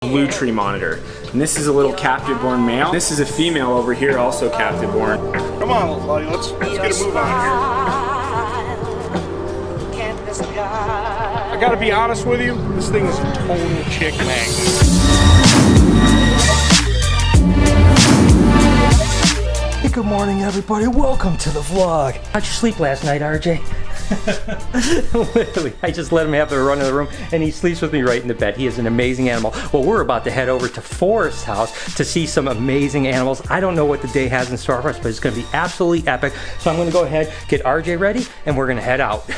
Blue tree monitor. And this is a little captive born male. This is a female over here, also captive born. Come on, little buddy, let's get a move on here. I gotta be honest with you, this thing is a total chick magnet. Hey, good morning, everybody. Welcome to the vlog. How'd you sleep last night, RJ? Literally, I just let him have the run of the room, and he sleeps with me right in the bed. He is an amazing animal. Well, we're about to head over to Forrest's house to see some amazing animals. I don't know what the day has in store for us, but it's going to be absolutely epic. So I'm going to go ahead, get RJ ready, and we're going to head out.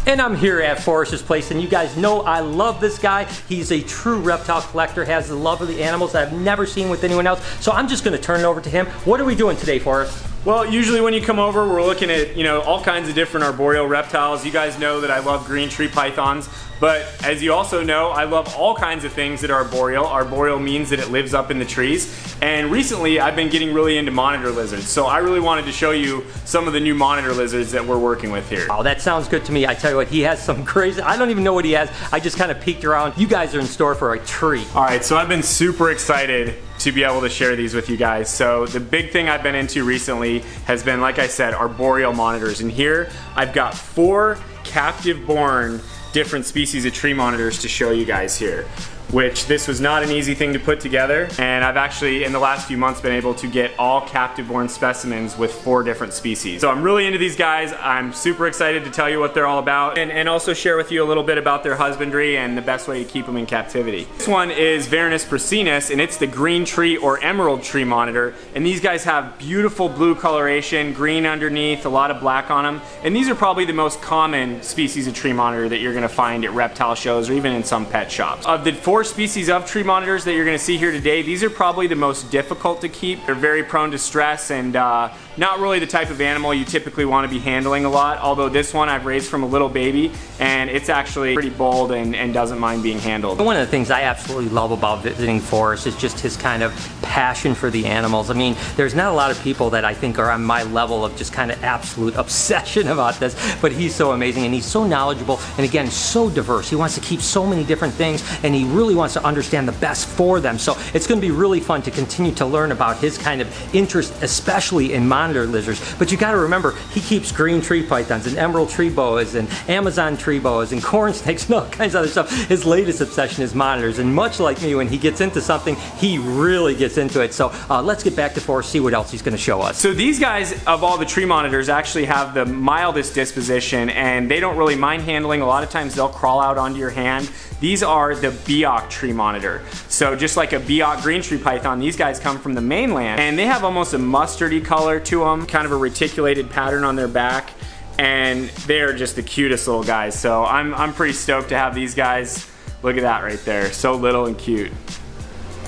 And I'm here at Forrest's place, and you guys know I love this guy. He's a true reptile collector, has the love of the animals that I've never seen with anyone else. So I'm just gonna turn it over to him. What are we doing today, Forrest? Well, usually when you come over, we're looking at, all kinds of different arboreal reptiles. You guys know that I love green tree pythons, but as you also know, I love all kinds of things that are arboreal. Arboreal means that it lives up in the trees. And recently, I've been getting really into monitor lizards. So I really wanted to show you some of the new monitor lizards that we're working with here. Oh, that sounds good to me. I tell you what, he has some crazy, I don't even know what he has. I just kind of peeked around. You guys are in store for a treat. All right, so I've been super excited to be able to share these with you guys. So the big thing I've been into recently has been, like I said, arboreal monitors. And here I've got 4 captive born different species of tree monitors to show you guys here, which this was not an easy thing to put together. And I've actually, in the last few months, been able to get all captive born specimens with 4 different species. So I'm really into these guys. I'm super excited to tell you what they're all about and also share with you a little bit about their husbandry and the best way to keep them in captivity. This one is Varanus prasinus, and it's the green tree or emerald tree monitor. And these guys have beautiful blue coloration, green underneath, a lot of black on them. And these are probably the most common species of tree monitor that you're gonna find at reptile shows or even in some pet shops. Of the 4 species of tree monitors that you're going to see here today, these are probably the most difficult to keep. They're very prone to stress and not really the type of animal you typically want to be handling a lot, although this one I've raised from a little baby and it's actually pretty bold and doesn't mind being handled. One of the things I absolutely love about visiting Forrest is just his kind of passion for the animals. I mean, there's not a lot of people that I think are on my level of just kind of absolute obsession about this, but he's so amazing and he's so knowledgeable and again, so diverse. He wants to keep so many different things and he really wants to understand the best for them. So it's going to be really fun to continue to learn about his kind of interest, especially in monitor lizards. But you got to remember, he keeps green tree pythons and emerald tree boas and Amazon tree boas and corn snakes and all kinds of other stuff. His latest obsession is monitors, and much like me, when he gets into something, he really gets into it. So let's get back to Forrest, see what else he's going to show us. So these guys, of all the tree monitors, actually have the mildest disposition and they don't really mind handling. A lot of times they'll crawl out onto your hand. These are the Biak tree monitor. So just like a Biak green tree python, these guys come from the mainland and they have almost a mustardy color to them, kind of a reticulated pattern on their back, and they're just the cutest little guys. So I'm pretty stoked to have these guys. Look at that right there, so little and cute.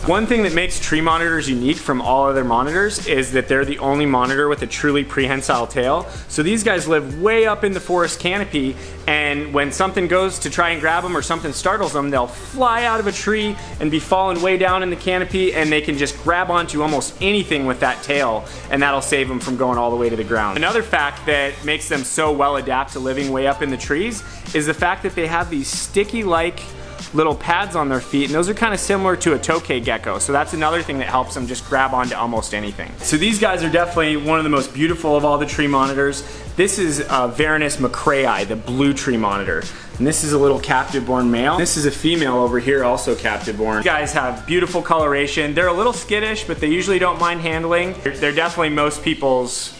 One thing that makes tree monitors unique from all other monitors is that they're the only monitor with a truly prehensile tail. So these guys live way up in the forest canopy, and when something goes to try and grab them or something startles them, they'll fly out of a tree and be falling way down in the canopy, and they can just grab onto almost anything with that tail, and that'll save them from going all the way to the ground. Another fact that makes them so well adapted to living way up in the trees is the fact that they have these sticky-like little pads on their feet, and those are kind of similar to a tokay gecko. So that's another thing that helps them just grab onto almost anything. So these guys are definitely one of the most beautiful of all the tree monitors. This is Varanus macraei, the blue tree monitor. And this is a little captive born male. This is a female over here, also captive born. These guys have beautiful coloration. They're a little skittish, but they usually don't mind handling. They're definitely most people's,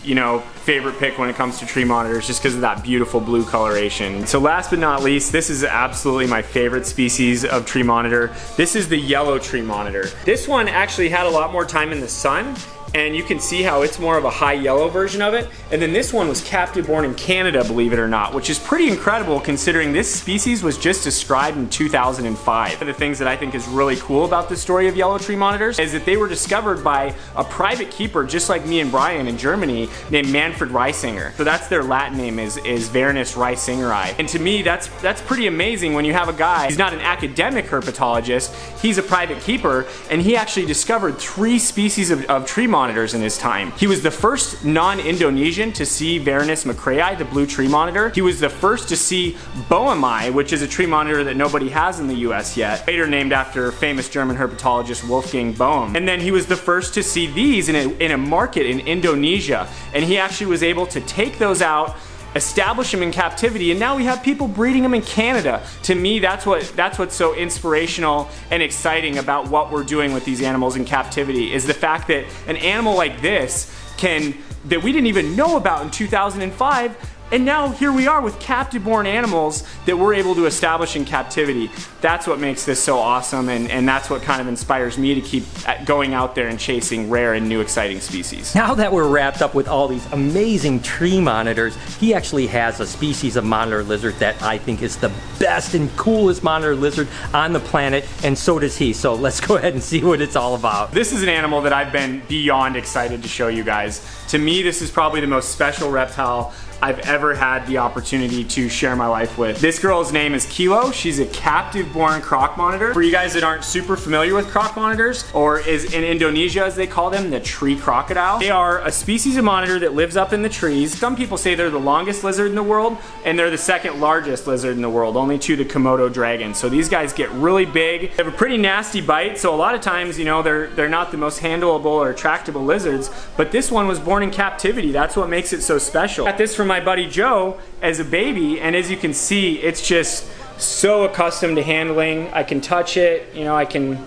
favorite pick when it comes to tree monitors, just because of that beautiful blue coloration. So last but not least, this is absolutely my favorite species of tree monitor. This is the yellow tree monitor. This one actually had a lot more time in the sun, and you can see how it's more of a high yellow version of it. And then this one was captive born in Canada, believe it or not, which is pretty incredible considering this species was just described in 2005. One of the things that I think is really cool about the story of yellow tree monitors is that they were discovered by a private keeper just like me and Brian in Germany named Manfred Reisinger. So that's their Latin name is Varanus reisingeri. And to me, that's pretty amazing when you have a guy, he's not an academic herpetologist, he's a private keeper, and he actually discovered 3 species of tree monitors monitors in his time. He was the first non-Indonesian to see Varanus macraei, the blue tree monitor. He was the first to see Boehmei, which is a tree monitor that nobody has in the US yet, later named after famous German herpetologist Wolfgang Boehm. And then he was the first to see these in a market in Indonesia, and he actually was able to take those out, establish them in captivity, and now we have people breeding them in Canada. To me, that's what's so inspirational and exciting about what we're doing with these animals in captivity, is the fact that an animal like this that we didn't even know about in 2005, and now here we are with captive-born animals that we're able to establish in captivity. That's what makes this so awesome, and that's what kind of inspires me to keep going out there and chasing rare and new exciting species. Now that we're wrapped up with all these amazing tree monitors, he actually has a species of monitor lizard that I think is the best and coolest monitor lizard on the planet, and so does he. So let's go ahead and see what it's all about. This is an animal that I've been beyond excited to show you guys. To me, this is probably the most special reptile I've ever had the opportunity to share my life with. This girl's name is Kilo. She's a captive-born croc monitor. For you guys that aren't super familiar with croc monitors, or is in Indonesia as they call them, the tree crocodile, they are a species of monitor that lives up in the trees. Some people say they're the longest lizard in the world, and they're the second largest lizard in the world, only to the Komodo dragon. So these guys get really big. They have a pretty nasty bite, so a lot of times, you know, they're not the most handleable or tractable lizards, but this one was born in captivity. That's what makes it so special. I got this from my buddy Joe as a baby, and as you can see, it's just so accustomed to handling. I can touch it, you know, I can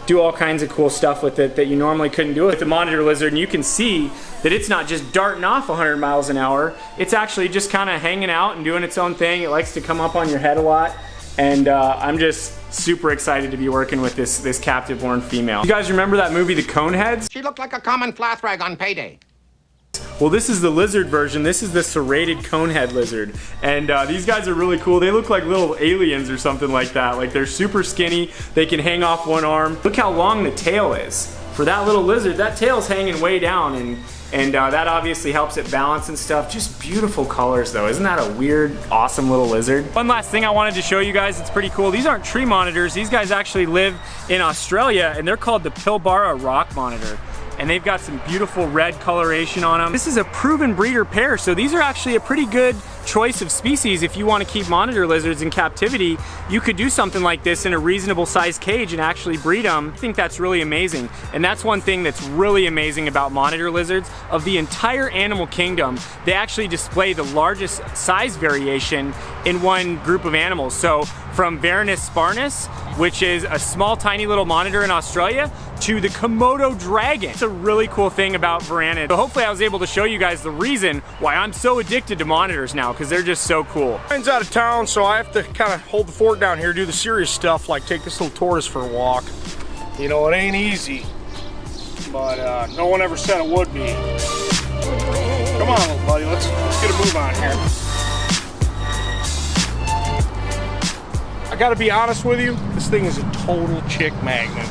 do all kinds of cool stuff with it that you normally couldn't do with the monitor lizard, and you can see that it's not just darting off 100 miles an hour, it's actually just kind of hanging out and doing its own thing. It likes to come up on your head a lot, and I'm just super excited to be working with this captive-born female. You guys remember that movie, The Coneheads? She looked like a common flat rag on payday. Well, this is the lizard version. This is the serrated conehead lizard. And these guys are really cool. They look like little aliens or something like that. Like, they're super skinny. They can hang off one arm. Look how long the tail is. For that little lizard, that tail's hanging way down, and that obviously helps it balance and stuff. Just beautiful colors though. Isn't that a weird, awesome little lizard? One last thing I wanted to show you guys, it's pretty cool. These aren't tree monitors. These guys actually live in Australia, and they're called the Pilbara rock monitor. And they've got some beautiful red coloration on them. This is a proven breeder pair, so these are actually a pretty good choice of species. If you want to keep monitor lizards in captivity, you could do something like this in a reasonable sized cage and actually breed them. I think that's really amazing. And that's one thing that's really amazing about monitor lizards. Of the entire animal kingdom, they actually display the largest size variation in one group of animals. So from Varanus sparnus, which is a small tiny little monitor in Australia, to the Komodo dragon. It's a really cool thing about Varanus. So hopefully I was able to show you guys the reason why I'm so addicted to monitors now, because they're just so cool. Brian's out of town, so I have to kind of hold the fort down here, do the serious stuff, like take this little tortoise for a walk. You know, it ain't easy, but no one ever said it would be. Come on, little buddy, let's get a move on here. I gotta be honest with you, this thing is a total chick magnet.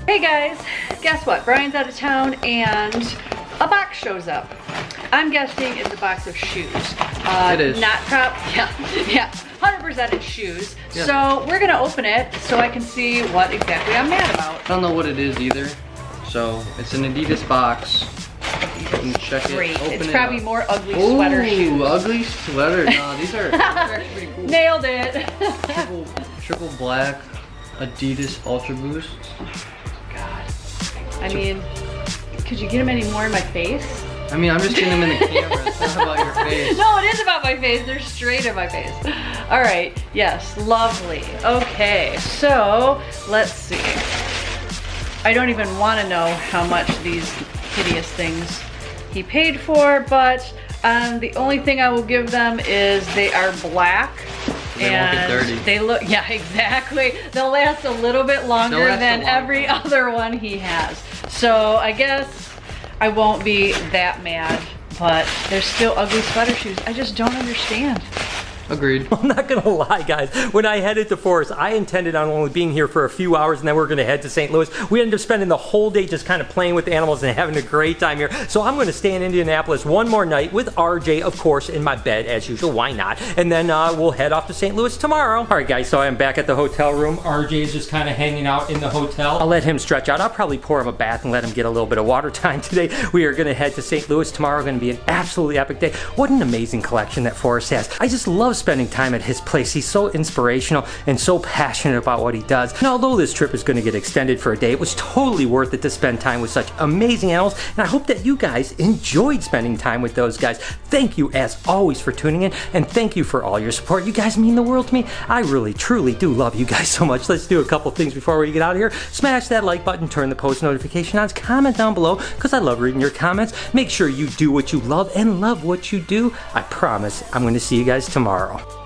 Hey guys, guess what? Brian's out of town and a box shows up. I'm guessing it's a box of shoes. It is. Not yeah, 100% it's shoes. Yeah. So we're gonna open it so I can see what exactly I'm mad about. I don't know what it is either. So it's an Adidas box. You can check it. Great. Open It's it probably up. more ugly sweater shoes. Ooh, ugly sweater. No, these are actually pretty cool. Nailed it. Triple black Adidas Ultra Boost. God. I mean, could you get them any more in my face? I mean, I'm just getting them in the camera. It's not about your face. No, it is about my face. They're straight in my face. All right. Yes. Lovely. Okay. So let's see. I don't even want to know how much these hideous things he paid for, but the only thing I will give them is they are black. They won't get dirty. They look, yeah, exactly. They'll last a little bit longer than every other one he has. So I guess I won't be that mad, but they're still ugly sweater shoes. I just don't understand. Agreed. I'm not gonna lie, guys. When I headed to Forrest, I intended on only being here for a few hours and then we're gonna head to St. Louis. We ended up spending the whole day just kind of playing with the animals and having a great time here. So I'm gonna stay in Indianapolis one more night with RJ, of course, in my bed as usual. Why not? And then we'll head off to St. Louis tomorrow. All right, guys, so I'm back at the hotel room. RJ is just kind of hanging out in the hotel. I'll let him stretch out. I'll probably pour him a bath and let him get a little bit of water time today. We are gonna head to St. Louis tomorrow. Gonna be an absolutely epic day. What an amazing collection that Forrest has. I just love spending time at his place. He's so inspirational and so passionate about what he does. And although this trip is gonna get extended for a day, it was totally worth it to spend time with such amazing animals. And I hope that you guys enjoyed spending time with those guys. Thank you as always for tuning in, and thank you for all your support. You guys mean the world to me. I really, truly do love you guys so much. Let's do a couple things before we get out of here. Smash that like button, turn the post notification on, comment down below, because I love reading your comments. Make sure you do what you love and love what you do. I promise I'm going to see you guys tomorrow.